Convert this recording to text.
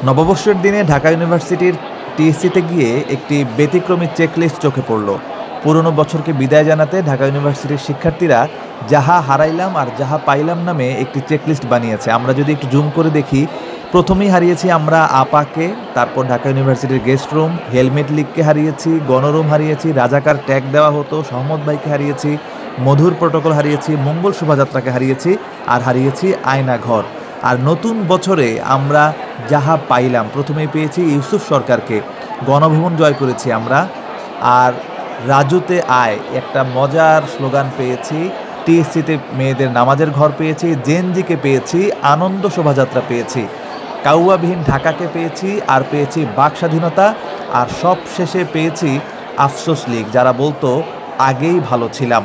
নববর্ষের দিনে ঢাকা ইউনিভার্সিটির টিএসসিতে গিয়ে একটি ব্যতিক্রমী চেকলিস্ট চোখে পড়ল। পুরনো বছরকে বিদায় জানাতে ঢাকা ইউনিভার্সিটির শিক্ষার্থীরা যাহা হারাইলাম আর যাহা পাইলাম নামে একটি চেকলিস্ট বানিয়েছে। আমরা যদি একটু জুম করে দেখি, প্রথমেই হারিয়েছি আমরা আপাকে, তারপর ঢাকা ইউনিভার্সিটির গেস্ট রুম, হেলমেট লিগকে হারিয়েছি, গণরুম হারিয়েছি, রাজাকার ট্যাগ দেওয়া হতো সহমত ভাইকে হারিয়েছি, মধুর প্রটোকল হারিয়েছি, মঙ্গল শোভাযাত্রাকে হারিয়েছি, আর হারিয়েছি আয়না ঘর। আর নতুন বছরে আমরা যাহা পাইলাম, প্রথমেই পেয়েছি ইউসুফ সরকারকে, গণভবন জয় করেছি আমরা, আর রাজুতে আয় একটা মজার স্লোগান পেয়েছি, টিএসসিতে মেয়েদের নামাজের ঘর পেয়েছি, জেনজিকে পেয়েছি, আনন্দ শোভাযাত্রা পেয়েছি, কাউয়াবিহীন ঢাকাকে পেয়েছি, আর পেয়েছি বাক স্বাধীনতা, আর সব শেষে পেয়েছি আফসোস লীগ, যারা বলতো আগেই ভালো ছিলাম।